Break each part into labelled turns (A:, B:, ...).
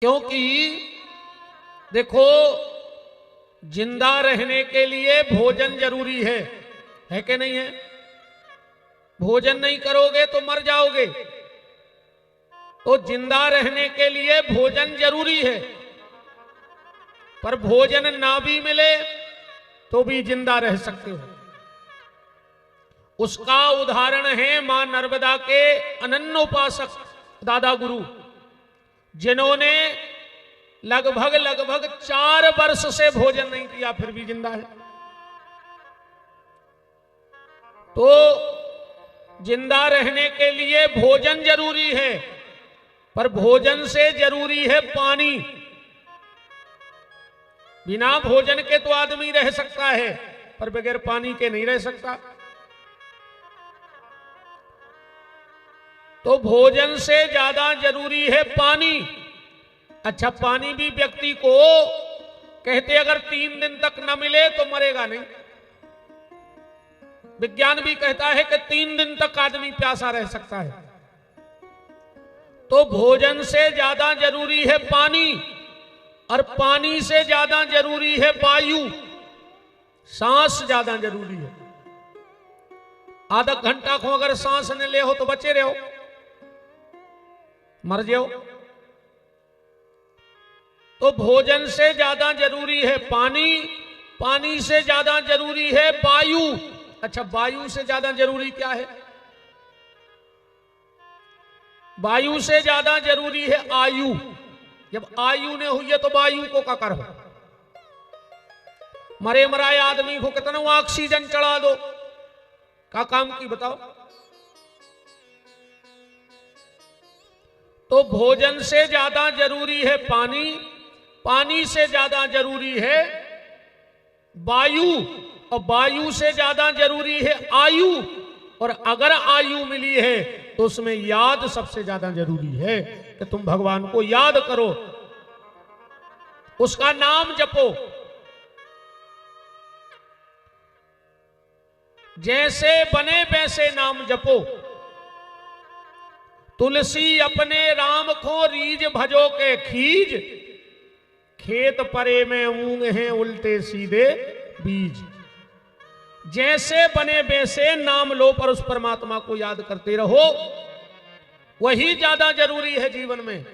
A: क्योंकि देखो, जिंदा रहने के लिए भोजन जरूरी है कि नहीं है? भोजन नहीं करोगे तो मर जाओगे। तो जिंदा रहने के लिए भोजन जरूरी है, पर भोजन ना भी मिले तो भी जिंदा रह सकते हो। उसका उदाहरण है मां नर्मदा के अनन्य उपासक दादा गुरु, जिन्होंने लगभग 4 वर्ष से भोजन नहीं किया, फिर भी जिंदा है। तो जिंदा रहने के लिए भोजन जरूरी है, पर भोजन से जरूरी है पानी। बिना भोजन के तो आदमी रह सकता है, पर बगैर पानी के नहीं रह सकता। तो भोजन से ज्यादा जरूरी है पानी। अच्छा, पानी भी व्यक्ति को कहते अगर 3 दिन तक न मिले तो मरेगा नहीं। विज्ञान भी कहता है कि 3 दिन तक आदमी प्यासा रह सकता है। तो भोजन से ज्यादा जरूरी है पानी, और पानी से ज्यादा जरूरी है वायु, सांस ज्यादा जरूरी है। आधा घंटा को अगर सांस न ले हो तो बचे रहो, मर जाओ। तो भोजन से ज्यादा जरूरी है पानी, पानी से ज्यादा जरूरी है वायु। अच्छा, वायु से ज्यादा जरूरी क्या है? वायु से ज्यादा जरूरी है आयु। जब आयु ने हुई है तो वायु को क्या करो? मरे मराए आदमी को कितना ऑक्सीजन चढ़ा दो, का काम की बताओ। तो भोजन से ज्यादा जरूरी है पानी, पानी से ज्यादा जरूरी है वायु, और वायु से ज्यादा जरूरी है आयु। और अगर आयु मिली है तो उसमें याद सबसे ज्यादा जरूरी है कि तुम भगवान को याद करो, उसका नाम जपो। जैसे बने वैसे नाम जपो। तुलसी अपने राम को रीज भजो के खीज, खेत परे में ऊंग हैं उल्टे सीधे बीज। जैसे बने वैसे नाम लो, पर उस परमात्मा को याद करते रहो, वही ज्यादा जरूरी है जीवन में।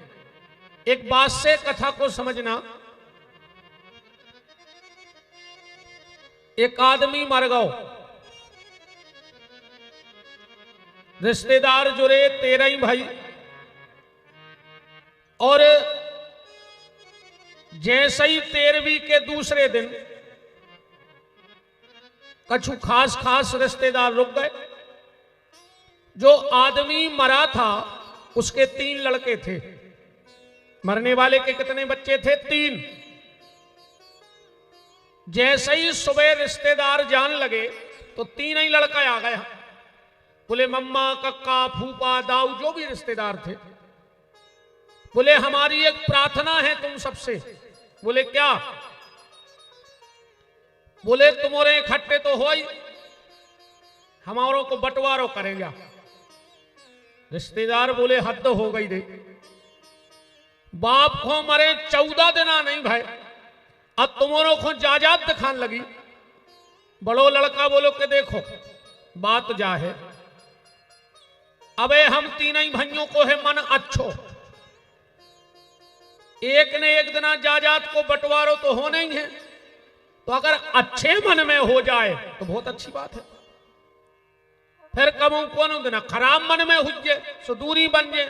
A: एक बात से कथा को समझना। एक आदमी मर गयो, रिश्तेदार जुड़े 13 ही भाई, और जैसे ही 13वीं के दूसरे दिन कछु खास रिश्तेदार रुक गए। जो आदमी मरा था उसके 3 लड़के थे। मरने वाले के कितने बच्चे थे? 3। जैसे ही सुबह रिश्तेदार जान लगे तो 3 ही लड़का आ गया। बोले मम्मा, कक्का, फूफा, दाऊ, जो भी रिश्तेदार थे, बोले हमारी एक प्रार्थना है तुम सबसे। बोले क्या? बोले तुम्हारे इकट्ठे तो हो ही, हमारों को बंटवारो करेगा। रिश्तेदार बोले हद हो गई रे, बाप को मरे 14 दिन नहीं भाई, अब तुम्हारों को जायदाद दिखाने लगी। बड़ो लड़का बोलो कि देखो बात जा है, अबे हम 3 ही भाइयों को है मन अच्छो, एक ने एक दिन जायदाद को बंटवारो तो होना ही है। तो अगर अच्छे मन में हो जाए तो बहुत अच्छी बात है। फिर कबू कौन दिन खराब मन में हुए सो दूरी बन जाए।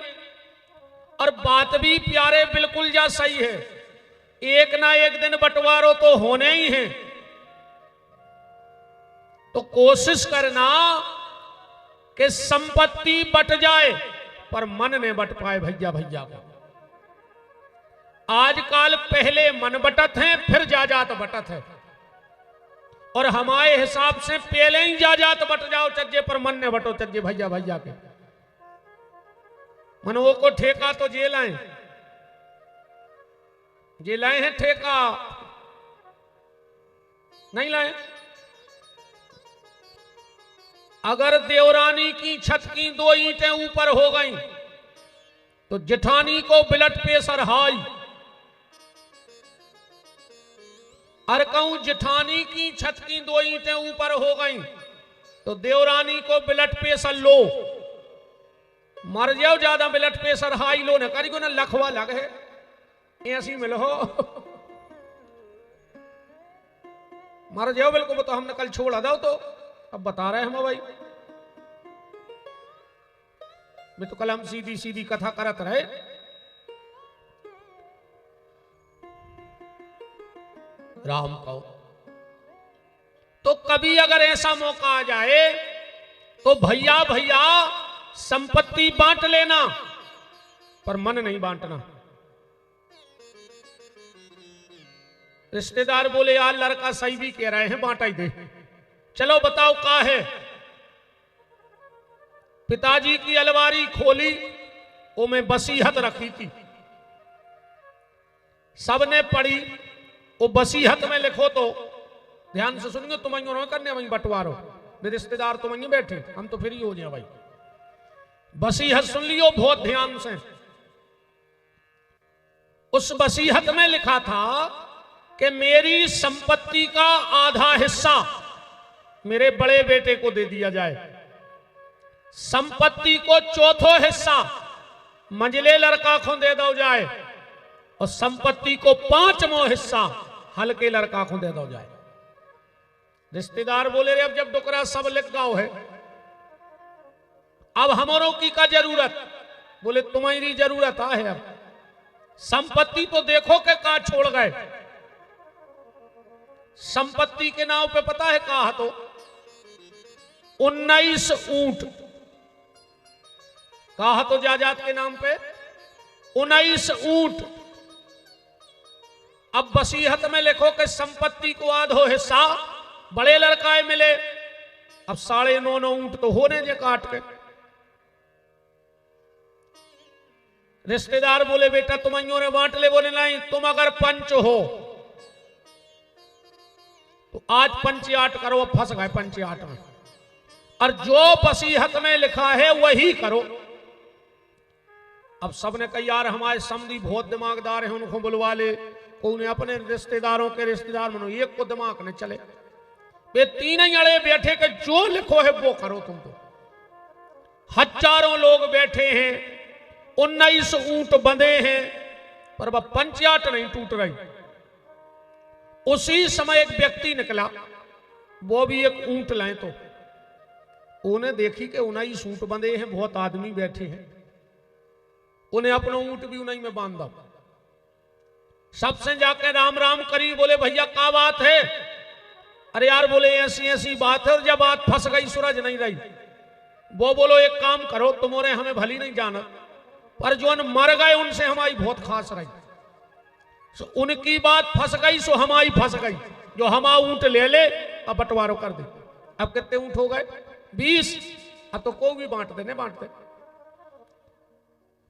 A: और बात भी प्यारे बिल्कुल जा सही है, एक ना एक दिन बंटवारो तो होने ही है। तो कोशिश करना कि संपत्ति बट जाए, पर मन ने बट पाए भैया को। आजकल पहले मन बटत है, फिर जायदाद बटत है। और हमारे हिसाब से पहले ही जायदाद बट जाओ चज्जे, पर मन ने बटो चज्जे भैया के। मनवो को ठेका तो जे लाए हैं, ठेका नहीं लाए। अगर देवरानी की छत की 2 ईंटें ऊपर हो गई तो जेठानी को ब्लड प्रेशर हाई, अरकऊं जिठानी की छत की 2 ईंटें ऊपर हो गई तो देवरानी को ब्लड प्रेशर लो, मर जाओ ज्यादा ब्लड प्रेशर हाई लो न करी को न लखवा लगे ऐसी मिलो मर जाओ बिल्कुल। तो हमने कल छोड़ा दो तो अब बता रहे हम भाई मैं तो कल हम सीधी सीधी कथा करत रहे। राम कहो तो कभी अगर ऐसा मौका आ जाए तो भैया भैया संपत्ति बांट लेना पर मन नहीं बांटना। रिश्तेदार बोले यार लड़का सही भी कह रहे हैं बांटा ही दे, चलो बताओ क्या है। पिताजी की अलमारी खोली वो में वसीयत रखी थी, सबने पढ़ी वो वसीयत में लिखो तो ध्यान से सुनिए, तुम करने वहीं बंटवारो, मेरे रिश्तेदार तुम वहीं बैठे हम तो फ्री हो जाए भाई। वसीयत सुन लियो बहुत ध्यान से। उस वसीयत में लिखा था कि मेरी संपत्ति का आधा हिस्सा मेरे बड़े बेटे को दे दिया जाए, संपत्ति को चौथो हिस्सा मंझले लड़का को दे दो जाए और संपत्ति को 5वां हिस्सा हल्के लड़का को दे दो जाए। रिश्तेदार बोले रे अब जब डुकरा सब लिख गाओ है अब हमारों की का जरूरत, बोले तुम्हारी जरूरत है। अब संपत्ति तो देखो के कहा छोड़ गए, संपत्ति के नाम पे पता है कहा तो 19 ऊंट कहा तो जायदाद के नाम पे 19 ऊंट। अब वसीयत में लिखो कि संपत्ति को आधो हिस्सा बड़े लड़काए मिले, अब 9.5 ऊंट तो होने जे काट के। रिश्तेदार बोले बेटा तुम ने बांट ले, बोले नहीं तुम अगर पंच हो तो आज पंचायत करो, अब फंस गए पंचायत में, और जो वसीयत में लिखा है वही करो। अब सबने कहा यार हमारे समधी बहुत दिमागदार हैं उनको बुलवा ले, कोई अपने रिश्तेदारों के रिश्तेदार मनो एक को दिमाग न चले, वे 3 ही अड़े बैठे के जो लिखो है वो करो। तुमको हजारों लोग बैठे हैं, 19 ऊंट बंधे हैं पर वह पंचायत नहीं टूट रही। उसी समय एक व्यक्ति निकला, वो भी एक ऊंट लाए तो उन्हें देखी कि 19 ऊंट बंधे हैं, बहुत आदमी बैठे हैं, उन्हें अपना ऊंट भी उन्हीं में बांधा। सबसे जाके राम राम करी, बोले भैया क्या बात है? अरे यार बोले ऐसी ऐसी बात है, और जब बात फंस गई सूरज नहीं रही। वो बोलो एक काम करो तुम्हारे हमें भली नहीं जाना, पर जो मर गए उनसे हमारी बहुत खास रही, सो उनकी बात फंस गई सो हमारी फंस गई, जो हमारा ऊंट ले ले अब बंटवारो कर दे। अब कितने ऊंट हो गए? 20। अब तो कोई भी बांट देने बांटते।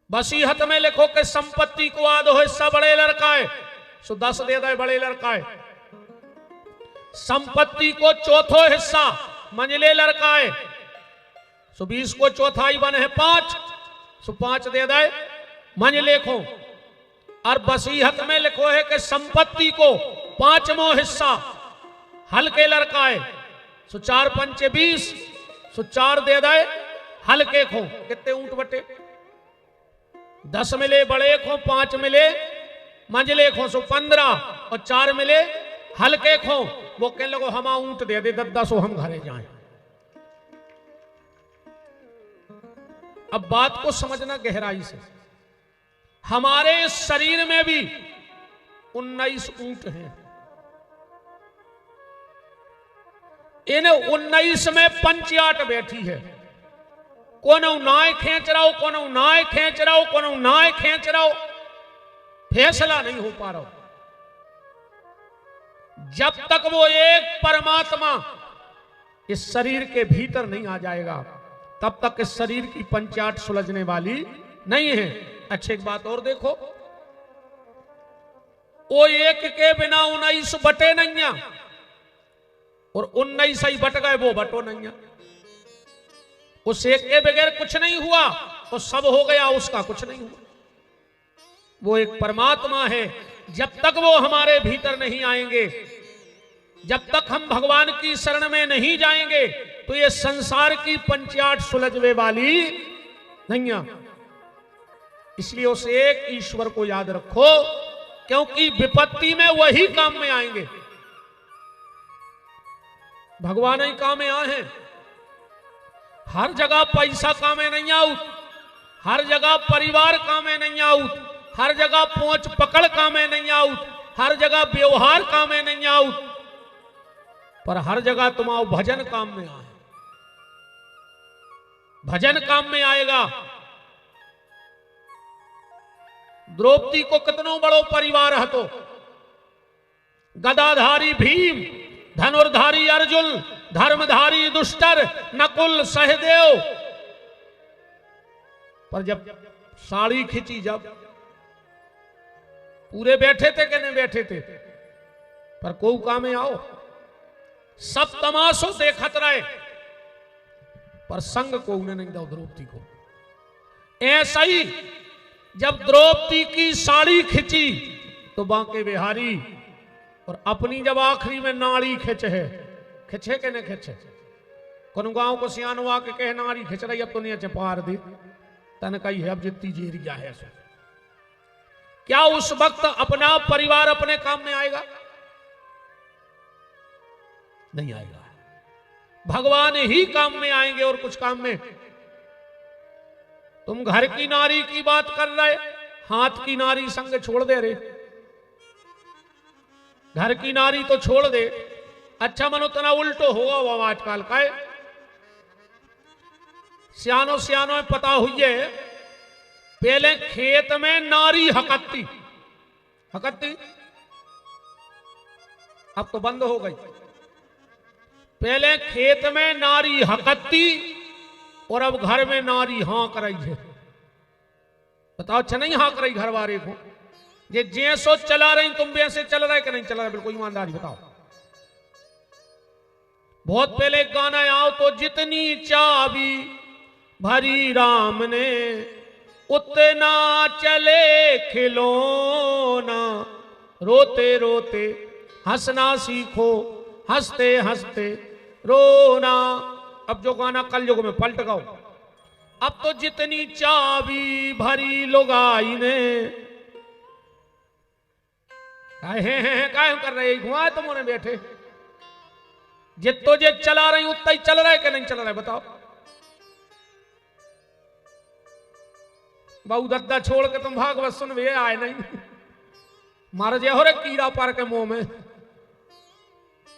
A: वसीयत में लिखो कि संपत्ति को आधो हिस्सा बड़े लड़का है सो 10 दे दे बड़े लड़का है, संपत्ति को चौथो हिस्सा मंझले लड़का है सो 20 को चौथाई बने है 5 सो 5 दे दे मंझले को। और वसीयत में लिखो है कि संपत्ति को 5वां हिस्सा हल्के लड़का है सो 4 पंचे 20 सो 4 दे दे हल्के को। कितने ऊंट बटे? 10 मिले बड़े को, 5 मिले मंझले को सो 15 और 4 मिले हल्के को। वो कहने लगो हम ऊंट दे दे 10 सो हम घरे जाएं। अब बात को समझना गहराई से, हमारे शरीर में भी 19 ऊंट हैं, इन 19 में पंचायत बैठी है, कोनो नाय खींच रहा हो, कोनो नाय खींच रहा हो, कोनो नाय खींच रहा हो, फैसला नहीं हो पा रहा। जब तक वो एक परमात्मा इस शरीर के भीतर नहीं आ जाएगा तब तक इस शरीर की पंचायत सुलझने वाली नहीं है। अच्छी एक बात और देखो, वो एक के बिना 19 बटे नहीं, और 19 ही बट गए वो बटो नहीं। उस एक के बगैर कुछ नहीं हुआ, तो सब हो गया उसका कुछ नहीं हुआ। वो एक परमात्मा है, जब तक वो हमारे भीतर नहीं आएंगे जब तक हम भगवान की शरण में नहीं जाएंगे तो ये संसार की पंचाट सुलझवे वाली नहीं है। इसलिए उस एक ईश्वर को याद रखो, क्योंकि विपत्ति में वही काम में आएंगे। भगवान ही काम में आए हैं। हर जगह पैसा काम में नहीं आउत, हर जगह परिवार काम में नहीं आउत, हर जगह पहुंच पकड़ काम में नहीं आउत, हर जगह व्यवहार काम में नहीं आउत, पर हर जगह तुम्हारा भजन काम में आए। भजन काम में आएगा। द्रौपदी को कितनो बड़ो परिवार हतो, गदाधारी भीम, धनुर्धारी अर्जुन, धर्मधारी दुष्टर, नकुल सहदेव, पर जब साड़ी खींची, जब पूरे बैठे थे कि नहीं बैठे थे, पर कोई काम में आओ, सब तमाशो देखत रहे, पर संग को उन्हें नहीं दो द्रौपदी को। ऐसा ही जब द्रौपदी की साड़ी खिंची तो बांके बिहारी और अपनी जब आखिरी में नाड़ी खिंचे है, खिंचे के नहीं खिंचे, कौन गांव को सियानो आके कहे नाड़ी खिंच रही, अब तो नहीं अच्छे पार दे तन कही है, अब जितनी जेरिया है सो। क्या उस वक्त अपना परिवार अपने काम में आएगा? नहीं आएगा। भगवान ही काम में आएंगे और कुछ काम में। तुम घर की नारी की बात कर रहे, हाथ की नारी संग छोड़ दे रे। घर की नारी तो छोड़ दे, अच्छा मनो तना उल्टो होगा वो आजकल का। सियानो सियानो में पता हुई है, पहले खेत में नारी हकत्ती हकत्ती, अब तो बंद हो गई। पहले खेत में नारी हकत्ती और अब घर में नारी हाँक रही है। बताओ, अच्छा नहीं हाँक रही घर वाले को? ये जैसो चला रही तुम भी ऐसे चल रहे कि नहीं चल रहे? बिल्कुल ईमानदारी बताओ। बहुत पहले एक गाना आओ तो, जितनी चाबी भरी राम ने उतना चले खिलौना, रोते रोते हंसना सीखो, हंसते हंसते रोना। अब जो गाना कल युग में पलट गाओ। अब तो जितनी चाबी भरी लुगाई ने, काहे कर रहे घुमा तुमने बैठे, जितो जे चला रही उतना ही चल रहा है कि नहीं चल रहा है? बताओ। बहु दद्दा छोड़ के तुम भागवत सुन वे आए नहीं, मारो जे हो रे कीड़ा पार के मुंह में,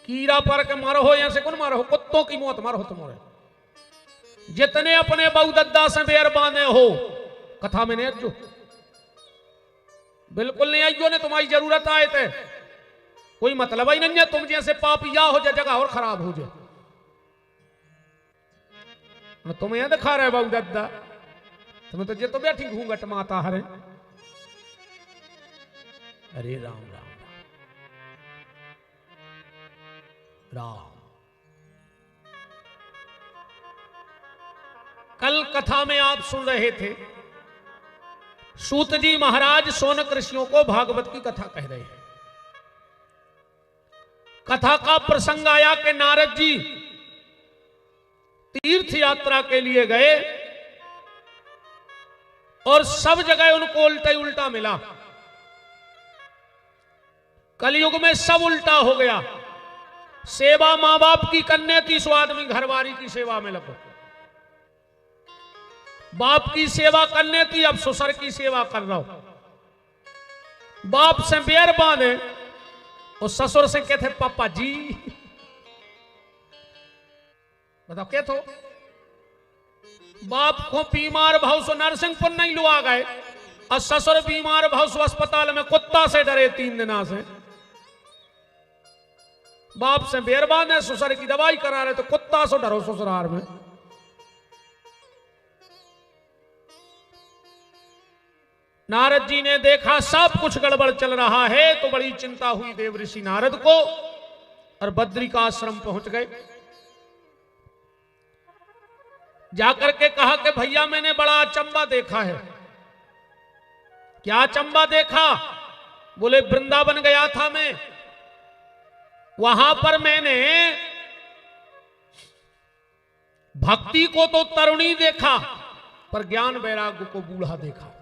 A: कीड़ा पार के मारो हो, यहां से कौन मारो हो? कुत्तों की मौत मारो हो तुम्हारे। जितने अपने बहु दद्दा से बेर बांधे हो, कथा में नहीं अज्जो, बिल्कुल नहीं आइयो ने, तुम्हारी जरूरत आए थे, कोई मतलब ही नहीं है। तुम जैसे पापिया हो जाए, जगह और खराब हो जाए। तुम्हें यहां दिखा रहे बहु दद्दा, तुम्हें तो ये तो बैठी घूंघट माता हरे। अरे राम राम राम। कल कथा में आप सुन रहे थे, सूत जी महाराज सोनक ऋषियों को भागवत की कथा कह रहे हैं। कथा का प्रसंग आया कि नारद जी तीर्थ यात्रा के लिए गए और सब जगह उनको उल्टा ही उल्टा मिला। कलयुग में सब उल्टा हो गया। सेवा मां बाप की करने थी, सो आदमी घरवारी की सेवा में लगो। बाप की सेवा करने थी, अब ससुर की सेवा कर रहा हूं। बाप से बेर बांधे और ससुर से कहते पापा जी। बताओ क्या तो बाप को बीमार भाव सो नरसिंहपुर नहीं लुआ गए और ससुर बीमार भाव सो अस्पताल में कुत्ता से डरे 3 दिना से। बाप से बेर बांधे, ससुर की दवाई करा रहे तो कुत्ता से डरो ससुराल में। नारद जी ने देखा सब कुछ गड़बड़ चल रहा है तो बड़ी चिंता हुई देव ऋषि नारद को और बद्री का आश्रम पहुंच गए। जाकर के कहा कि भैया मैंने बड़ा अचंबा देखा है। क्या अचंबा देखा? बोले वृंदावन गया था मैं, वहां पर मैंने भक्ति को तो तरुणी देखा, पर ज्ञान वैराग्य को बूढ़ा देखा।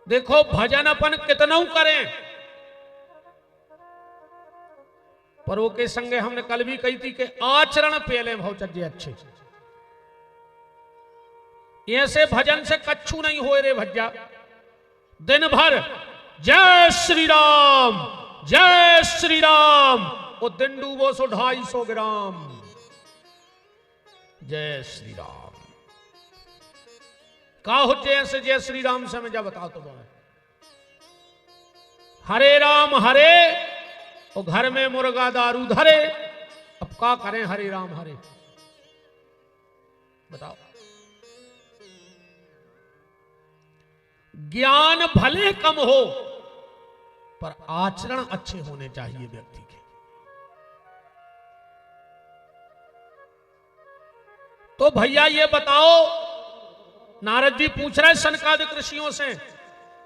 A: देखो भजन अपन कितना करें, पर वो के संगे हमने कल भी कही थी कि आचरण पहले भवचर्य अच्छे। ऐसे भजन से कच्छू नहीं हो रे भज्जा। दिन भर जय श्री राम जय श्री राम, वो दिन डूबो सो 250 ग्राम। जय श्री राम का हो जैसे जय श्री राम से मैं जा बताओ तो बोले हरे राम हरे, और घर में मुर्गा दारू धरे। अब क्या करें, हरे राम हरे बताओ। ज्ञान भले कम हो, पर आचरण अच्छे होने चाहिए व्यक्ति के। तो भैया ये बताओ, नारद जी पूछ रहे सनकादिक ऋषियों से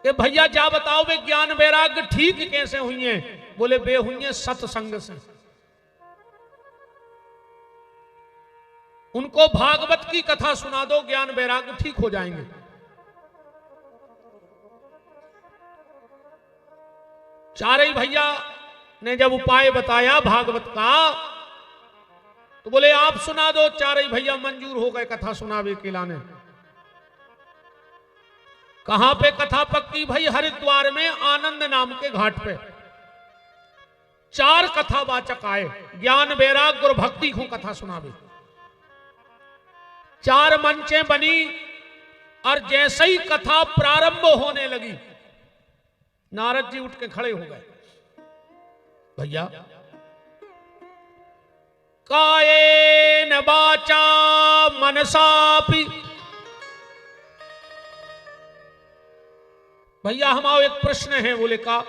A: कि भैया जा बताओ वे ज्ञान वैराग्य ठीक कैसे हुई हैं। बोले वे हुई हैं सत्संग से। उनको भागवत की कथा सुना दो, ज्ञान वैराग्य ठीक हो जाएंगे। चारे भैया ने जब उपाय बताया भागवत का, तो बोले आप सुना दो। चारे भैया मंजूर हो गए कथा सुनावे के लाने। कहां पे कथा पक्की भाई? हरिद्वार में आनंद नाम के घाट पे 4 कथावाचक आए, ज्ञान वैराग्य और भक्ति को कथा सुनावे। 4 मंचें बनी, और जैसे ही कथा प्रारंभ होने लगी, नारद जी उठ के खड़े हो गए। भैया कायेन वाचा मनसापि, भैया हमारा एक प्रश्न है। बोले का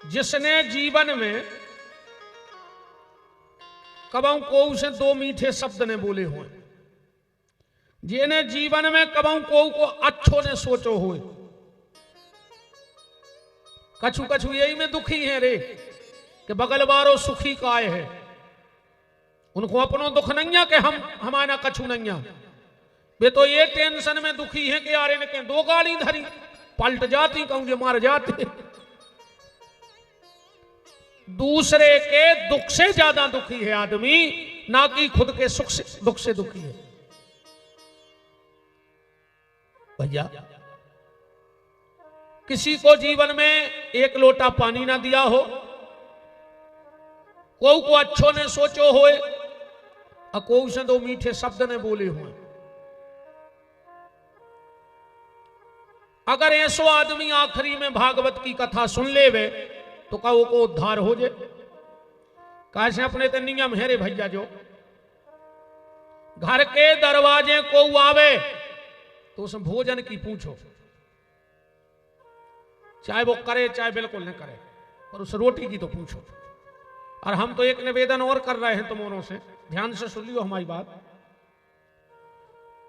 A: जिसने जीवन में कबहू को उसे 2 मीठे शब्द ने बोले हुए, जिन्हें जीवन में कबहू को अच्छो ने सोचो हुए। कछु कछु यही में दुखी है रे कि बगल वारो सुखी काय है। उनको अपनो दुख नहीं कि हम हमारा कछु नहीं। वे तो ये टेंशन में दुखी है कि यार इनके 2 गाड़ी धरी, पलट जाती कहूंगे मार जाते। दूसरे के दुख से ज्यादा दुखी है आदमी, ना कि खुद के सुख से दुख से दुखी है। भैया किसी को जीवन में 1 लोटा पानी ना दिया हो, को अच्छो ने सोचो होए, और को से 2 मीठे शब्द ने बोले हुए। अगर ऐसो आदमी आखिरी में भागवत की कथा सुन ले वे, तो का वो को उद्धार हो जाए। कैसे अपने तो नियम है रे भैया, जो घर के दरवाजे को आवे तो उस भोजन की पूछो, चाहे वो करे चाहे बिल्कुल न करे, और उस रोटी की तो पूछो। और हम तो एक निवेदन और कर रहे हैं तुमों से, ध्यान से सुन लियो हमारी बात।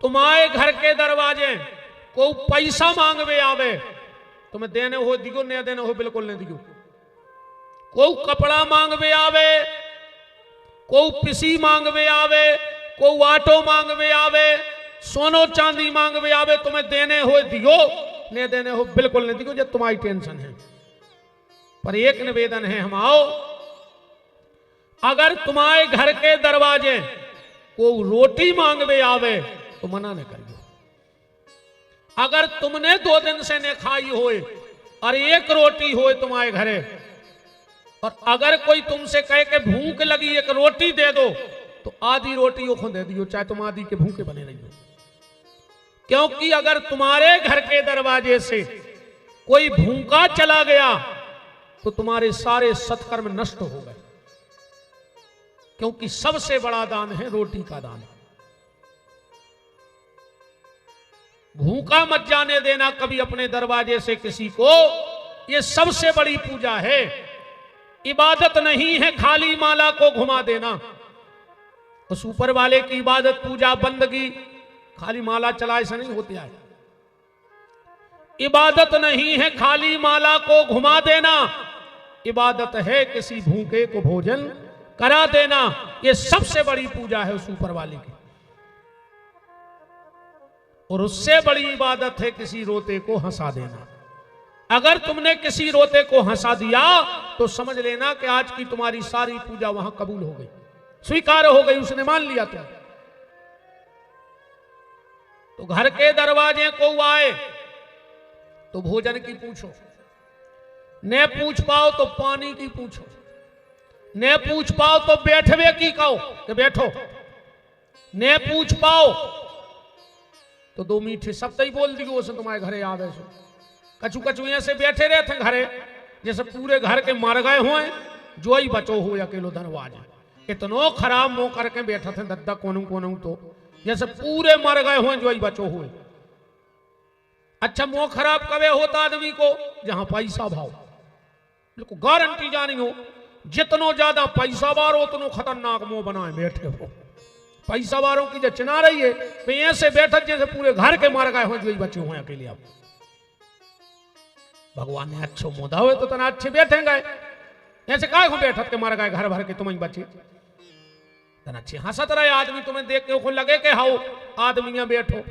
A: तुम्हारे घर के दरवाजे को पैसा मांगवे आवे, तुम्हें देने हो दिगो, नहीं देने हो बिल्कुल नहीं दिगो। को कपड़ा मांगवे आवे, को पिसी मांगवे आवे, को आटो मांगवे आवे, सोनो चांदी मांगवे आवे, तुम्हें देने हो दिगो, नहीं देने हो बिल्कुल नहीं दिगो, जब तुम्हारी टेंशन है। पर एक निवेदन है हम आओ, अगर तुम्हारे घर के दरवाजे को रोटी मांगवे आवे तो मना न करियो। अगर तुमने 2 दिन से न खाई होए और 1 रोटी होए तुम्हारे घरे, और अगर कोई तुमसे कहे कि भूख लगी 1 रोटी दे दो, तो आधी रोटी वो दे दियो, चाहे तुम आधी के भूखे बने रही हो। क्योंकि अगर तुम्हारे घर के दरवाजे से कोई भूखा चला गया तो तुम्हारे सारे सत्कर्म नष्ट हो गए। क्योंकि सबसे बड़ा दान है रोटी का दान। भूखा मत जाने देना कभी अपने दरवाजे से किसी को, यह सबसे बड़ी पूजा है। इबादत नहीं है खाली माला को घुमा देना। उस ऊपर वाले की इबादत पूजा बंदगी खाली माला चलाए से नहीं होती है। इबादत नहीं है खाली माला को घुमा देना, इबादत है किसी भूखे को भोजन करा देना। ये सबसे बड़ी पूजा है उस ऊपर वाले की। और उससे बड़ी इबादत है किसी रोते को हंसा देना। अगर तुमने किसी रोते को हंसा दिया तो समझ लेना कि आज की तुम्हारी सारी पूजा वहां कबूल हो गई, स्वीकार हो गई, उसने मान लिया तुम। तो घर के दरवाजे को आए तो भोजन की पूछो, न पूछ पाओ तो पानी की पूछो, न पूछ पाओ तो बैठवे की कहो कि बैठो, न पूछ पाओ तो दो मीठे शब्द ही बोल दियो उसे तुम्हारे घरे आवे सो। कछु कछु ऐसे बैठे रहे थे घरे जैसे पूरे घर के मर गए हुए, जो ही बचो हो अकेलो धनवाज। इतनो खराब मुंह करके बैठा थे दद्दा कोनू कोनू, तो जैसे पूरे मर गए हुए जो ही बचो हुए। अच्छा मुंह खराब कवे होता आदमी को जहां पैसा भाव, बिल्कुल गारंटी जानी हो, जितनो ज्यादा पैसा बारो उतनो खतरनाक मुंह बनाए बैठे हो। पैसा वालों की जो चिना रही है तो ऐसे बैठक जैसे पूरे घर के मार गए हो जो ही बचे हुए अकेले। आप भगवान ने अच्छो मोदा हुए तो तना अच्छे बैठेंगे, ऐसे काय को बैठक के मार गए घर भर के तुम ही बचे तना अच्छे हंसत रहे आदमी, तुम्हें देख के को लगे के हाउ आदमी बैठो।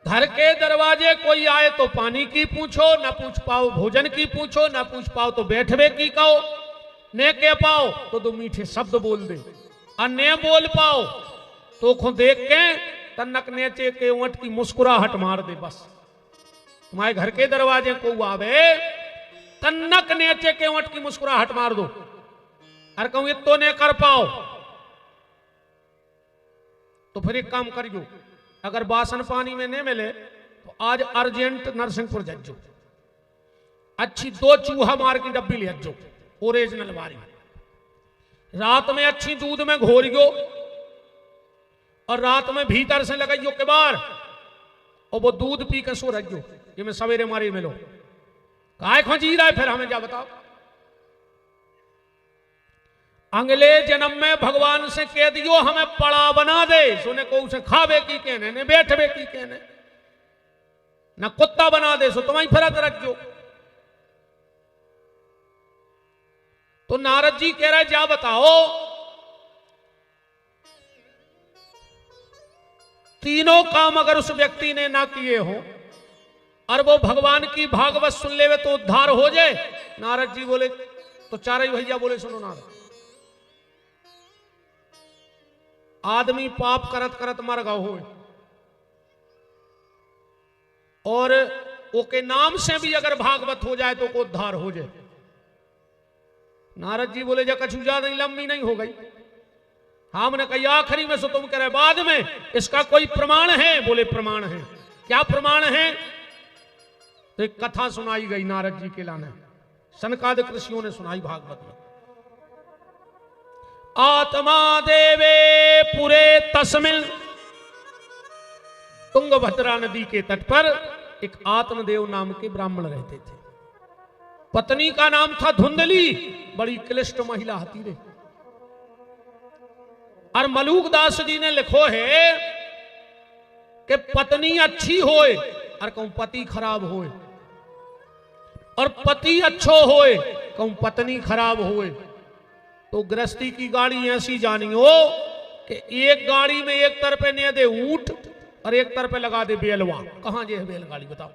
A: घर के दरवाजे कोई आए तो पानी की पूछो, न पूछ पाओ भोजन की पूछो, न पूछ पाओ तो बैठवे की कहो, ने कह पाओ तो दो मीठे शब्द बोल दे, और ने बोल पाओ तो खो देख के तन्नक नेचे के ऊंट की मुस्कुराहट मार दे। बस तुम्हारे घर के दरवाजे को आवे तन्नक नेचे के ऊंट की मुस्कुराहट मार दो, और कहूं इतो ने कर पाओ तो फिर एक काम करियो, अगर बासन पानी में नहीं मिले तो आज अर्जेंट नरसिंहपुर जज्जो, अच्छी 2 चूहा मार की डब्बी ले जो ओरिजिनल वाली, रात में अच्छी दूध में घोरियो और रात में भीतर से लगाइयो के बार, और वो दूध पी के सो रहियो, ये मैं सवेरे मारी मिलो काय खो जी रहा है। फिर हमें क्या बताओ, अगले जन्म में भगवान से कह दियो हमें पड़ा बना दे, सोने को उसे खावे की कहने ने बैठवे की कहने, न कुत्ता बना दे सो तुम्हें फरत रखो। तो नारद जी कह रहे जा बताओ, तीनों काम अगर उस व्यक्ति ने ना किए हो और वो भगवान की भागवत सुन लेवे तो उद्धार हो जाए। नारद जी बोले तो चारे भैया बोले सुनो नारद, आदमी पाप करत करत मर गए हो और ओके नाम से भी अगर भागवत हो जाए तो को उद्धार हो जाए। नारद जी बोले जा कछु ज्यादा लंबी नहीं हो गई, हमने कही आखिरी में सो तुम कह रहे बाद में, इसका कोई प्रमाण है? बोले प्रमाण है। क्या प्रमाण है? तो एक कथा सुनाई गई नारद जी के लाने, सनकादिक ऋषियों ने सुनाई भागवत में। आत्मा देवे पुरे तस्मिन, तुंगभद्रा नदी के तट पर एक आत्मदेव नाम के ब्राह्मण रहते थे। पत्नी का नाम था धुंधली, बड़ी क्लिष्ट महिला हती रे। और मलूक दास जी ने लिखो है कि पत्नी अच्छी होए और कहूं पति खराब होए, और पति अच्छो होए कहूं पत्नी खराब होए, तो गृहस्थी की गाड़ी ऐसी जानी हो कि एक गाड़ी में एक तरफ ने दे ऊंट और एक तरफ लगा दे बेलवा। कहां जे है बैलगाड़ी बताओ?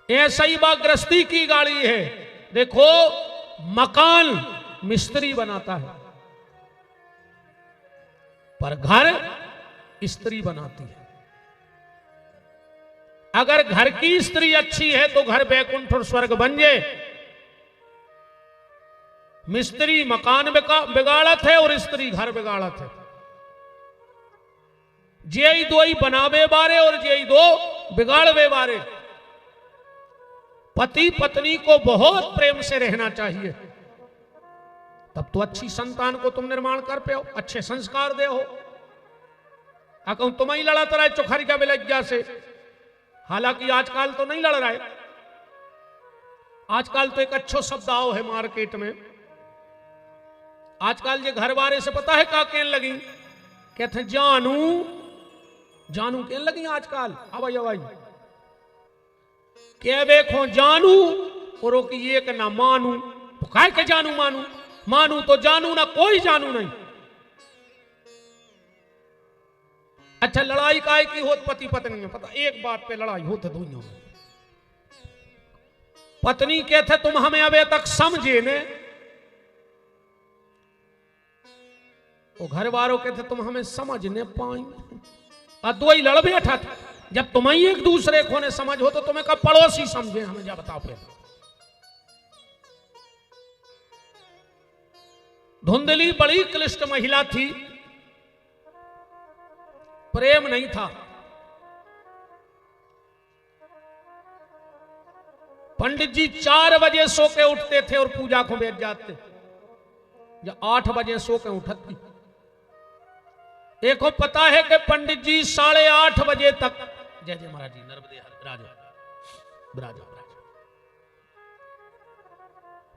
A: ऐसा ही बात गृहस्थी की गाड़ी है। देखो मकान मिस्त्री बनाता है पर घर स्त्री बनाती है। अगर घर की स्त्री अच्छी है तो घर बैकुंठ और स्वर्ग बन जाए। मिस्त्री मकान बिगाड़त है और स्त्री घर बिगाड़त है। जे दो ही बनावे बारे और जे दो बिगाड़वे बारे। पति पत्नी को बहुत प्रेम से रहना चाहिए, तब तो अच्छी संतान को तुम निर्माण कर पे हो, अच्छे संस्कार दे हो। कहूं तुम ही लड़ाता रहे चोखरी का बिलज्जा से, हालांकि आजकल तो नहीं लड़ रहा है। आजकल तो एक अच्छो शब्द आओ है मार्केट में। आजकल ये घर वाले से पता है का कहने लगी, कहते जानू जानू कहने लगी आजकल। अवाई अवाई के देखो जानू और कि ये के ना मानू, तो काय के जानू मानू, मानू तो जानू ना कोई जानू नहीं। अच्छा लड़ाई काय की होत पति पत्नी में, पता एक बात पे लड़ाई होते दोनों में। पत्नी कहते तुम हमें अबे तक समझे ने, वो घर वालों कहते तुम हमें समझ ने पाएंगे। और दो ही लड़ बैठा था। जब तुम ही एक दूसरे को ने समझ हो तो तुम्हें कब पड़ोसी समझे, हमें जा बताओ फिर। धुंधली बड़ी क्लिष्ट महिला थी, प्रेम नहीं था। पंडित जी 4 बजे सो के उठते थे और पूजा को बैठ जाते, या 8 बजे सो के उठती। एक को पता है कि पंडित जी 8:30 बजे तक, जय जय महाराज जी, नर्मदे राजा राजा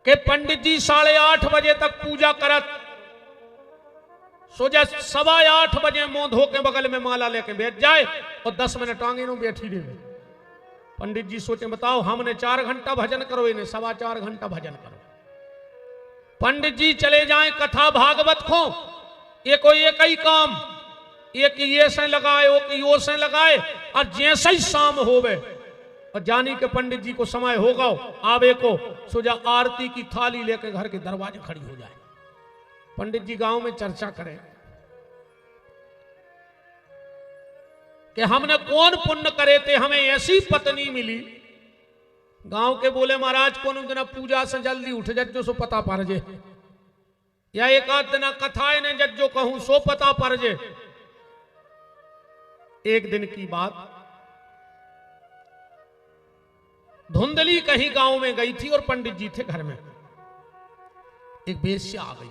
A: के पंडित जी 8:30 बजे तक पूजा करत, सो जा 8:15 बजे मुंह धो के बगल में माला लेके बैठ जाए और 10 मिनट आगे नो बैठी रहे। पंडित जी सोचे बताओ हमने 4 घंटा भजन करो, इन्हें 4.25 घंटा भजन करो। पंडित जी चले जाएं कथा भागवत को, ये कोई एक ही काम, एक ये से लगाए वो कि यो से लगाए, और जैसे ही शाम होवे और जानी के पंडित जी को समय होगा आवे को, सोजा आरती की थाली लेकर घर के दरवाजे खड़ी हो जाए। पंडित जी गांव में चर्चा करें कि हमने कौन पुण्य करे थे, हमें ऐसी पत्नी मिली। गांव के बोले महाराज कौन दिन पूजा से जल्दी उठ जज्जो सो पता पर जे, या एक आध दिन कथाएं ने जज्जो कहूं सो पता पर जे। एक दिन की बात, धुंधली कहीं गांव में गई थी और पंडित जी थे घर में। एक वेश्या आ गई,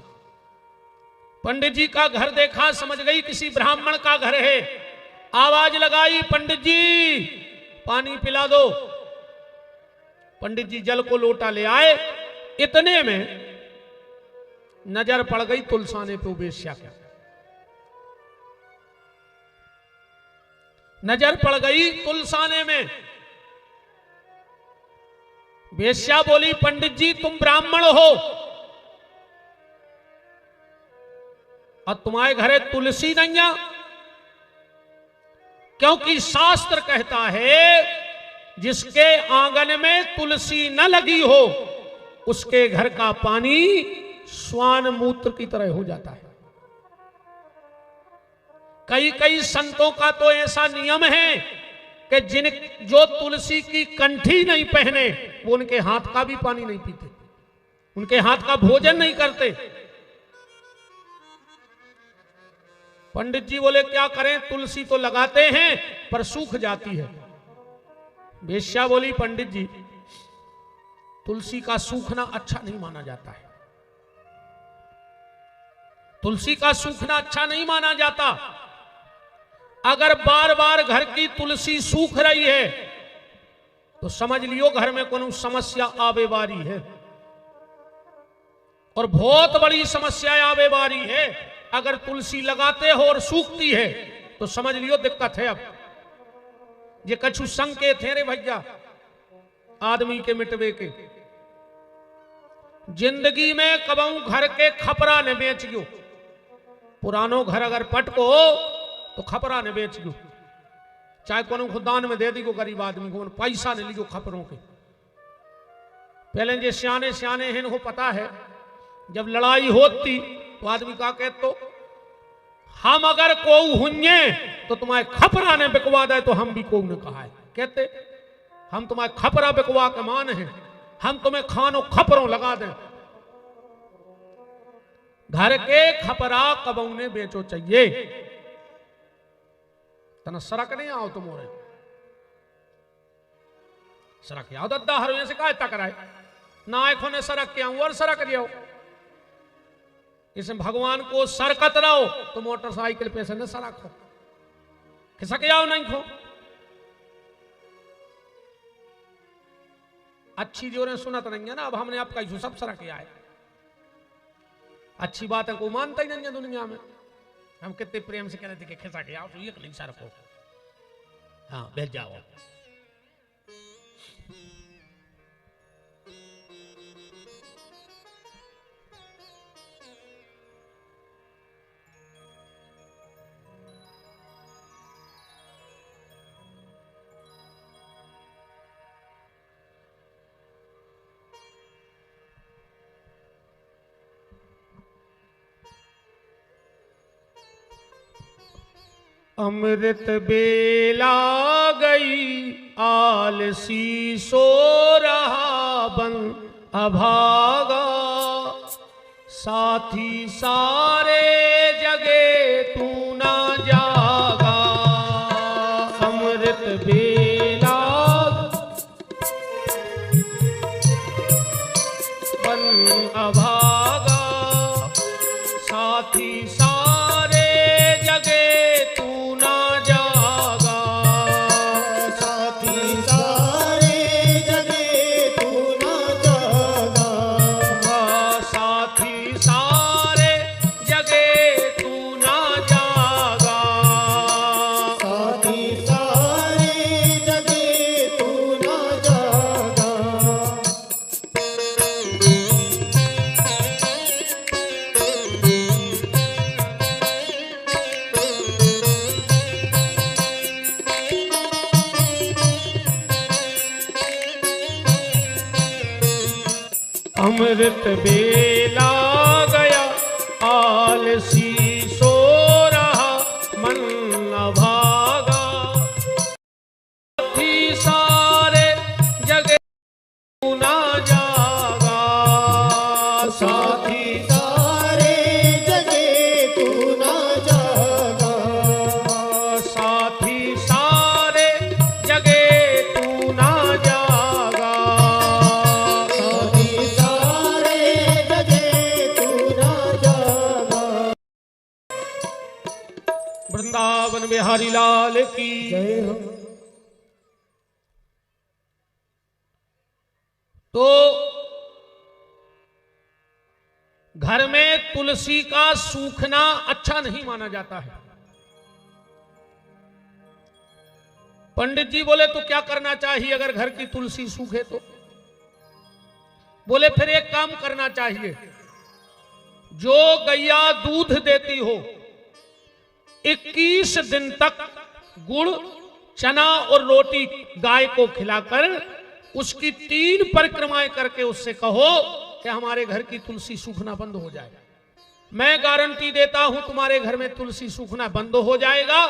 A: पंडित जी का घर देखा, समझ गई किसी ब्राह्मण का घर है। आवाज लगाई पंडित जी पानी पिला दो। पंडित जी जल को लोटा ले आए। इतने में नजर पड़ गई तुलसाने पे वेश्या का, नजर पड़ गई तुलसाने में। वेश्या बोली पंडित जी तुम ब्राह्मण हो और तुम्हारे घरे तुलसी नहीं है, क्योंकि शास्त्र कहता है जिसके आंगन में तुलसी न लगी हो उसके घर का पानी स्वान मूत्र की तरह हो जाता है। कई कई संतों का तो ऐसा नियम है कि जो तुलसी की कंठी नहीं पहने वो उनके हाथ का भी पानी नहीं पीते, उनके हाथ का भोजन नहीं करते। पंडित जी बोले क्या करें, तुलसी तो लगाते हैं पर सूख जाती है। वेश्या बोली पंडित जी तुलसी का सूखना अच्छा नहीं माना जाता है, तुलसी का सूखना अच्छा नहीं माना जाता। अगर बार बार घर की तुलसी सूख रही है तो समझ लियो घर में कोई समस्या आवे वाली है, और बहुत बड़ी समस्या आवे वाली है। अगर तुलसी लगाते हो और सूखती है तो समझ लियो दिक्कत है। अब ये कछु संकेत है रे भैया आदमी के मिटवे के। जिंदगी में कबहू घर के खपरा ने बेच गयो, पुरानो घर अगर पटको तो खपरा ने बेच गयो, चाहे को खुदान में दे दी को गरीब आदमी को, पैसा ने लियो खपरों के। पहले जो सियाने सियाने हैं उनको पता है जब लड़ाई होती तो आदमी का कहते तो हम अगर को हुए तो तुम्हारे खपरा ने बिकवा दे तो हम भी को ने कहा है, कहते हम तुम्हारे खपरा बिकवा के मान है, हम तुम्हें खानो खपरों लगा दें। घर के खपरा कबऊ ने बेचो चाहिए, तना सड़क नहीं आओ तुम और सड़क आओ दद्दा हर से काय टकराए ना आखो ने सड़क के आऊं और सड़क जाओ। इसमें भगवान को सरकत रहो तो मोटरसाइकिल पे से न सड़क हो खिसक जाओ नहीं खो। अच्छी जोरें सुनत नहीं है ना, अब हमने आपका सब सड़क आए। अच्छी बात है को मानता ही नहीं है दुनिया में। हम कितने प्रेम से कह रहे थे कि खिसक जाओ तो ये नहीं सड़क हो, हाँ बैठ जाओ। अमृत बेला गई आलसी सो रहा बन अभागा, साथी सारे जगे तू ना जागा। अमृत बेला बन अभागा, साथी सारे जगे तू ना जागा।
B: साथी सारे जगे तू ना जागा।
A: साथी सारे जगे तू ना जागा।
B: साथी सारे जगे तू ना जागा।
A: अमृत बेला गया आलसी सो रहा मन न भागा, साथी सारे जगे तू ना जागा।
B: साथी सारे जगे तू ना जागा।
A: साथी सारे जगे तू ना जागा।
B: साथी सारे जगे तू ना जागा।
A: वृंदावन बिहारी लाल की
B: जय हो।
A: तो घर में तुलसी का सूखना अच्छा नहीं माना जाता है। पंडित जी बोले तो क्या करना चाहिए अगर घर की तुलसी सूखे तो? बोले फिर एक काम करना चाहिए, जो गैया दूध देती हो 21 दिन तक गुड़ चना और रोटी गाय को खिलाकर उसकी 3 परिक्रमाएं करके उससे कहो कि हमारे घर की तुलसी सूखना बंद हो जाए। मैं गारंटी देता हूं तुम्हारे घर में तुलसी सूखना बंद हो जाएगा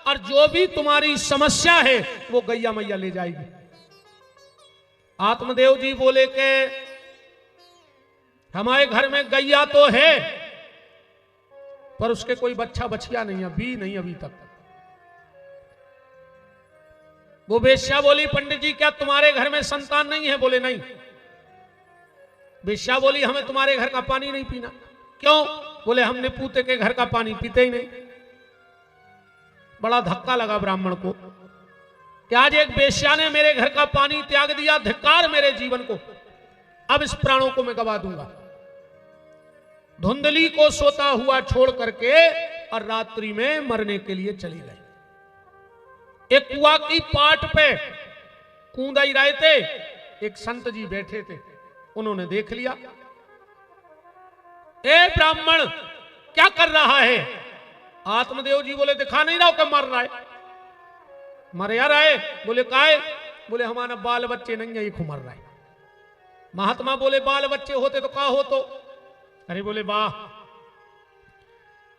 A: और जो भी तुम्हारी समस्या है वो गैया मैया ले जाएगी। आत्मदेव जी बोले कि हमारे घर में गैया तो है पर उसके कोई बच्चा बछिया नहीं है, भी नहीं अभी तक। वो वेश्या बोली पंडित जी क्या तुम्हारे घर में संतान नहीं है? बोले नहीं। वेश्या बोली हमें तुम्हारे घर का पानी नहीं पीना। क्यों? बोले हमने पूते के घर का पानी पीते ही नहीं। बड़ा धक्का लगा ब्राह्मण को कि आज एक वेश्या ने मेरे घर का पानी त्याग दिया, धिक्कार मेरे जीवन को, अब इस प्राणों को मैं गवा दूंगा। धुंधली को सोता हुआ छोड़ करके और रात्रि में मरने के लिए चली गई। एक कुआ की पाट पे कूदा ही रहे थे, एक संत जी बैठे थे, उन्होंने देख लिया। ए ब्राह्मण क्या कर रहा है? आत्मदेव जी बोले दिखा नहीं रहा हो, मर रहा है। मर या रहा है? बोले काहे? बोले हमारा बाल बच्चे नहीं है, एक मर रहा है। महात्मा बोले बाल बच्चे होते तो का हो तो? अरे बोले वाह,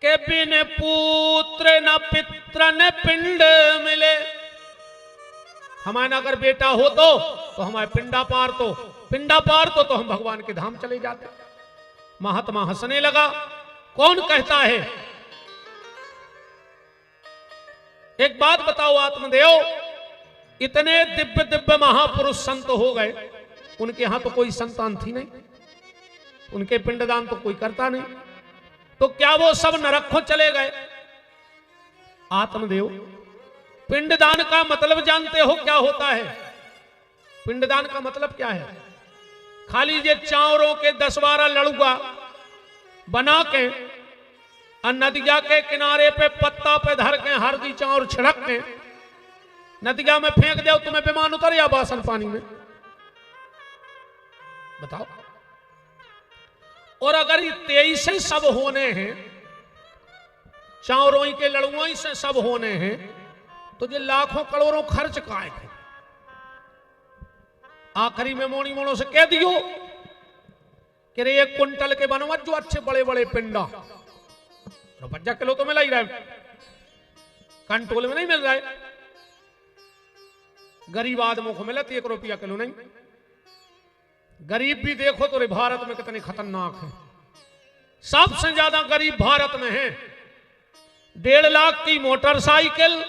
A: के बिन पुत्र न पित्र न पिंड मिले। हमारा अगर बेटा हो तो हमारे पिंडा पार तो हम भगवान के धाम चले जाते। महात्मा हंसने लगा। कौन कहता है? एक बात बताओ आत्मदेव, इतने दिव्य दिव्य महापुरुष संत हो गए, उनके यहां तो कोई संतान थी नहीं, उनके पिंडदान तो कोई करता नहीं, तो क्या वो सब नरकों चले गए? आत्मदेव पिंडदान का मतलब जानते हो क्या होता है? पिंडदान का मतलब क्या है? खाली ये चावरों के 10-12 लड़ुआ बना के और नदिया के किनारे पे पत्ता पे धर के हरदी चावल छिड़क के नदिया में फेंक दो, तुम्हें विमान उतर या बासन पानी में? बताओ। और अगर ये 23 से सब होने हैं, चावरों के लड़ुआ से सब होने हैं, तो ये लाखों करोड़ों खर्च काहे थे? आखिरी में मोनी मोनों से कह दियो कि रे 1 कुंटल के बनवा जो अच्छे बड़े बड़े पिंडा 50 किलो तो मिला ही रहा है। कंट्रोल में नहीं मिल रहा है। गरीब आदमों को मिला 1 रुपया किलो नहीं। गरीब भी देखो तो रे भारत में कितने खतरनाक है। सबसे ज्यादा गरीब भारत में है। 1.5 लाख की मोटरसाइकिल,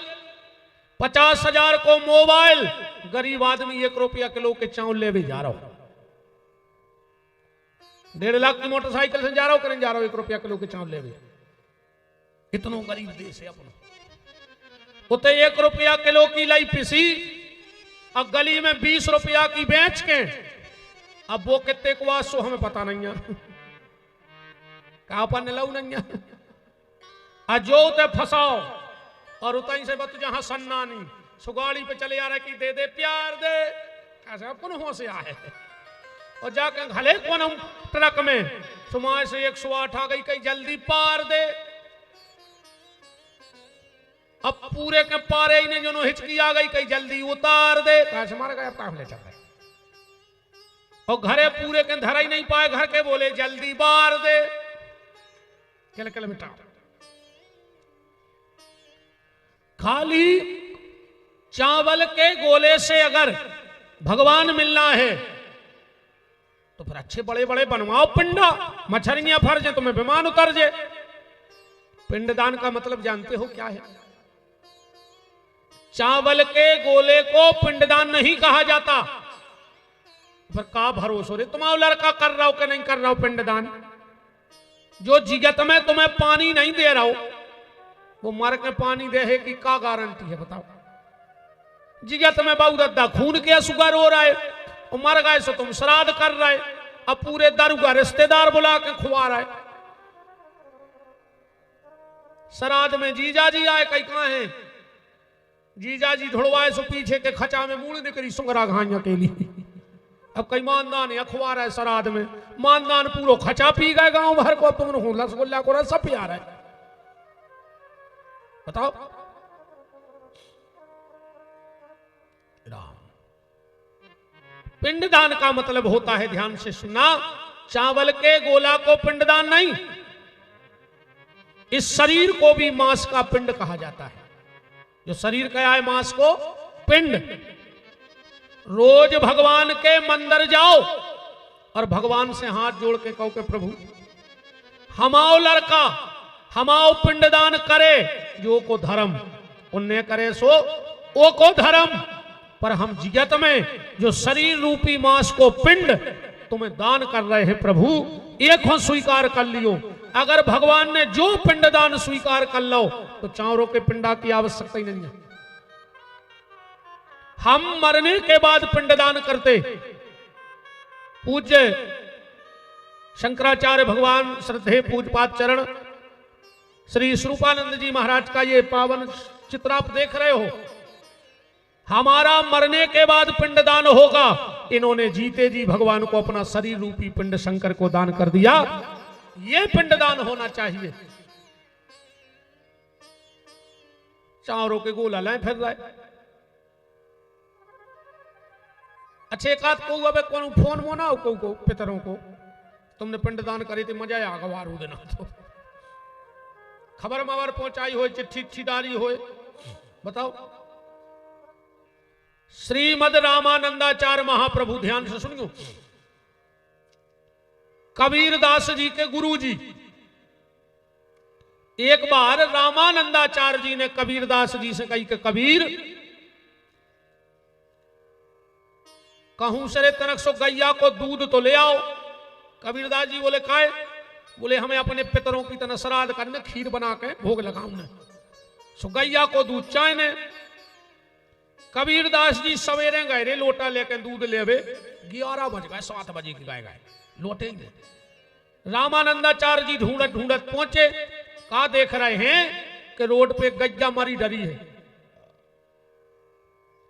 A: 50,000 को मोबाइल, गरीब आदमी 1 रुपया किलो के चावल ले भी जा रहा हो। 1.5 लाख की मोटरसाइकिल से जा रहा हो, करें जा रहा हो 1 रुपया किलो के चावल ले भी। इतना गरीब देश है अपना। उते 1 रुपया किलो की लाई पिसी और गली में 20 रुपया की बेच के, अब वो कितने को आसो हमें पता नहीं है। कहा पर लाऊ नहीं है। जो उते फंसाओ और उतई से बत जहां सन्नानी सुगाड़ी पे चले आ रहे कि दे दे प्यार दे, कैसे अपन हो से आए और जाके घले कौन हम ट्रक में सुमाए से 108 आ गई, कहीं जल्दी पार दे। अब पूरे के पारे ही ने जो हिचकी आ गई, कहीं जल्दी उतार दे, कैसे मार गए। अब काम ले चल रहे और घरे पूरे के धरा ही नहीं पाए, घर के बोले जल्दी बार दे, किल मिटा। खाली चावल के गोले से अगर भगवान मिलना है तो फिर अच्छे बड़े बड़े बनवाओ पिंडा, मछलियां फर्जे, तुम्हें विमान उतर जे। पिंडदान का मतलब जानते हो क्या है? चावल के गोले को पिंडदान नहीं कहा जाता। फिर का भरोसा रे तुम्हारा लड़का कर रहा हो कि नहीं कर रहा हो पिंडदान? जो जिगत में तुम्हें पानी नहीं दे रहा हो वो मर के पानी दे है कि का गारंटी है बताओ? जिगत में बहु दद्दा खून के सुगर हो रहा है और मर गए सो तुम श्राद्ध कर रहे, अब पूरे दरुगा रिश्तेदार बुला के खुआ रहा है। श्राद्ध में जीजा जी आए, कहीं कहां है जीजा जी? धुड़वाए सो पीछे के खचा में मूल निकली सुंगरा घाइया के लिए। अब कई मानदान है अखबार है श्राद्ध में, मानदान पूरा खचा पी गए गांव भर को। तुम रसगुल्ला को सब पिया रहे, बताओ। पिंडदान का मतलब होता है, ध्यान से सुना, चावल के गोला को पिंडदान नहीं, इस शरीर को भी मांस का पिंड कहा जाता है। जो शरीर का है मांस को पिंड। रोज भगवान के मंदिर जाओ और भगवान से हाथ जोड़ के कहो कि प्रभु हमाओ लड़का हमाओ पिंडदान करे, जो को धर्म पुण्य करे सो ओ को धर्म। पर हम जिगत में जो शरीर रूपी मांस को पिंड तुम्हें दान कर रहे हैं प्रभु, एक हो स्वीकार कर लियो। अगर भगवान ने जो पिंडदान स्वीकार कर लो तो चारों के पिंडा की आवश्यकता ही नहीं है। हम मरने के बाद पिंडदान करते। पूज्य शंकराचार्य भगवान श्रद्धेय पूजपाद चरण श्री स्वरूपानंद जी महाराज का ये पावन चित्र आप देख रहे हो। हमारा मरने के बाद पिंडदान होगा। इन्होंने जीते जी भगवान को अपना शरीर रूपी पिंड शंकर को दान कर दिया। ये पिंडदान होना चाहिए। चारों के गोला लाए फिर रहे। अच्छे एक आध को अब कौन फोन मोना को पितरों को तुमने पिंडदान करी थी, मजा आ गवार देना। तो खबर मबर पहुंचाई हो, चिट्ठी छिदारी हो, बताओ। श्रीमद रामानंदाचार्य महाप्रभु, ध्यान से सुनियो, कबीरदास जी के गुरु जी। एक बार रामानंदाचार्य जी ने कबीरदास जी से कही कि कबीर कहूं सरे तनक सो गैया को दूध तो ले आओ। कबीरदास जी बोले काहे? बोले हमें अपने पितरों की तरह श्राद्ध करने, खीर बना के भोग लगाऊं। सो गैया को दूध चाहिए। कबीरदास जी सवेरे गए रे लोटा लेके दूध लेवे, 11 बज गए, 7 बजे की गए लोटे ही। रामानंदाचार्य जी ढूंढत ढूंढत पहुंचे। कहा देख रहे हैं कि रोड पे गैया मरी डरी है,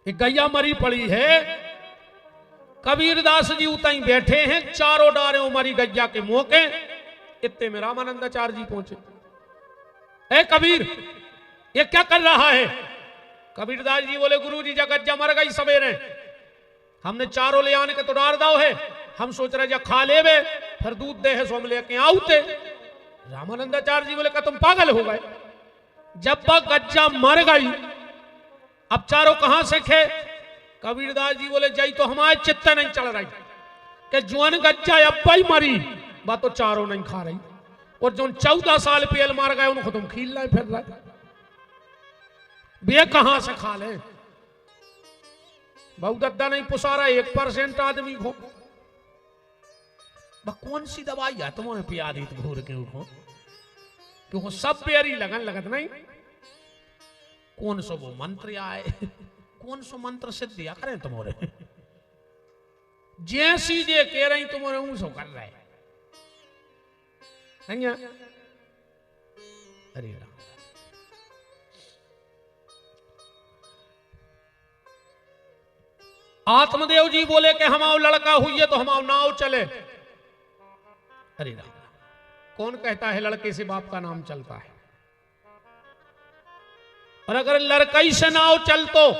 A: एक गैया मरी पड़ी है। कबीरदास जी उतई बैठे हैं, चारों डारे मरी गैया के मुंह के। इतने में रामानंदाचार्य जी पहुंचे। ए कबीर, ये क्या कर रहा है? कबीरदास जी बोले गुरु जी गज्जा मर गई सवेरे, हमने चारों ले आने के तो डार दाव है, हम सोच रहे जा खा ले वे फिर दूध दे है सो हम लेके आउते। रामानंदाचार्य जी बोले का तुम पागल हो गए? जब वह गज्जा मर गई, अब चारों कहां से खे? कबीरदास जी बोले जई तो हमारे चित्त नहीं चल रही कि जुअन गज्जा अब्बा ही मरी, बात तो चारों नहीं खा रही, और जो 14 साल पहले मार गए उनको तुम खील रहे फिर रहे, वे कहां से खा ले? बहुत दद्दा नहीं पुसा रहा 1% आदमी को। कौन सी दवाई है तुम्हें पिया दी तो घूर के उठो, क्योंकि सब बेरी लगन लगत नहीं। कौन सो वो मंत्र आए, कौन सो मंत्र सिद्ध दिया करें तुम्हारे, जैसी जे कह रही तुम्हारे ऊं सो कर रहे नहीं है। अरे राम, आत्मदेव जी बोले कि हमारा लड़का हुई है तो हमारा नाव चले। अरे राम, कौन कहता है लड़के से बाप का नाम चलता है? और अगर लड़कई से नाव चलतो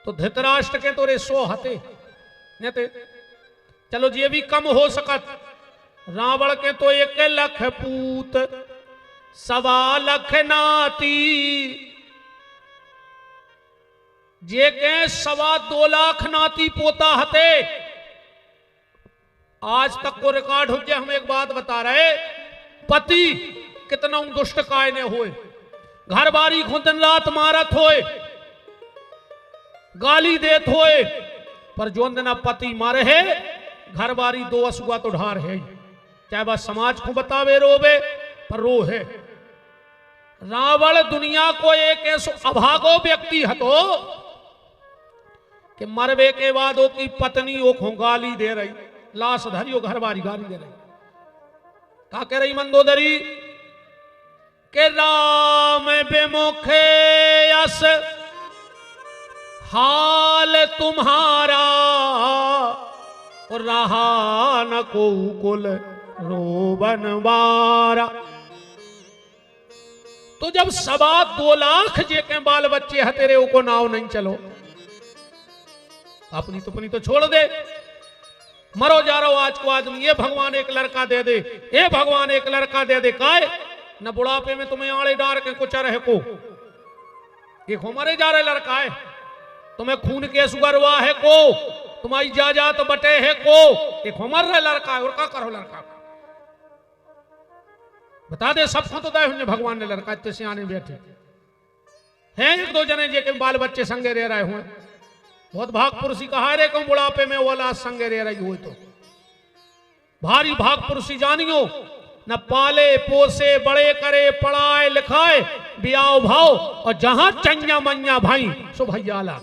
A: तो धृतराष्ट्र के तो रे 100 हते नहीं थे। चलो ये भी कम हो सकत, रावण के तो 1 लाख पूत 1.25 लाख नाती, जे के 2.25 लाख नाती पोता हते। आज तक को रिकॉर्ड हो गया। हम एक बात बता रहे, पति कितना दुष्ट कायने हुए, घर बारी को दिन रात मारत होए, गाली देत होए, पर जो दिन पति मारे है घर बारी 2 असुआ तो ढार है, चाहे वह समाज को बतावे रोवे पर रो है। रावण दुनिया को एक ऐसा अभागो व्यक्ति हतो कि मरवे के बाद ओ की पत्नी ओ को गाली दे रही, लाश धरियो घर बारी गाली दे रही। क्या कह रही मंदोदरी के राम विमुखे यस हाल तुम्हारा, और रहा न को कुल रोबन बारा। तो जब 2.25 लाख जे के बाल बच्चे है तेरे को नाव नहीं चलो, अपनी तो छोड़ दे, मरो जा रहा हो आज को आदमी। ये भगवान एक लड़का दे दे, ये भगवान एक लड़का दे दे, काय न बुढ़ापे में तुम्हें आड़े डार के कुछ रहे को, ये मरे जा रहे लड़का है, तुम्हें खून के सुगरवा है को, तुम्हारी जायदाद तो बटे है को, एक मर रहे लड़का है। और क्या करो लड़का बता दे, सबको तो दे भगवान ने लड़का, इतने सियाने बैठे हैं 1-2 जने जे के बाल बच्चे संगे रह रहे हुए, बहुत भाग पुरुषी कहा रे को बुढ़ापे में वो लाश संगे रह रही हुई, तो भारी भाग पुरुषी जानियो, न पाले पोसे बड़े करे पढ़ाए लिखाए बियाव भाव, और जहां चंजा मंजा भाई सो भैयाला।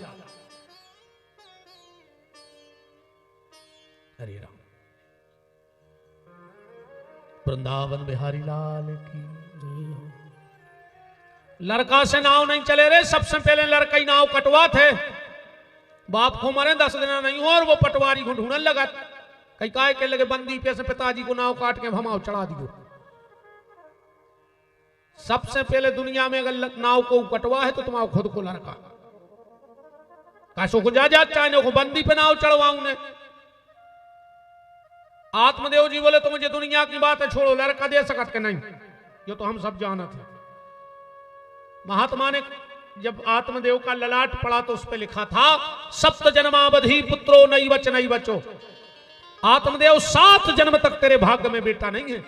A: हरे राम, वृंदावन बिहारी लाल की जय। लड़का से नाव नहीं चले रे, सबसे पहले लड़का ही नाव कटवा थे, बाप को मरे 10 दिन नहीं हो और वो पटवारी को ढूंढने लगा, कई काय के लगे बंदी पे से पिताजी को नाव काट के भमाव चढ़ा दियो। सबसे पहले दुनिया में अगर नाव को कटवा है तो तुम्हारा खुद को लड़का कैसो को जा चाहे को बंदी पे नाव चढ़वाऊं ने। आत्मदेव जी बोले तो मुझे दुनिया की बात है छोड़ो, लड़का दे सकत के नहीं, ये तो हम सब जाना थे। महात्मा ने जब आत्मदेव का ललाट पड़ा तो उस पर लिखा था 7 जन्मावधि पुत्रो नहीं बचो। आत्मदेव 7 जन्म तक तेरे भाग्य में बेटा नहीं है।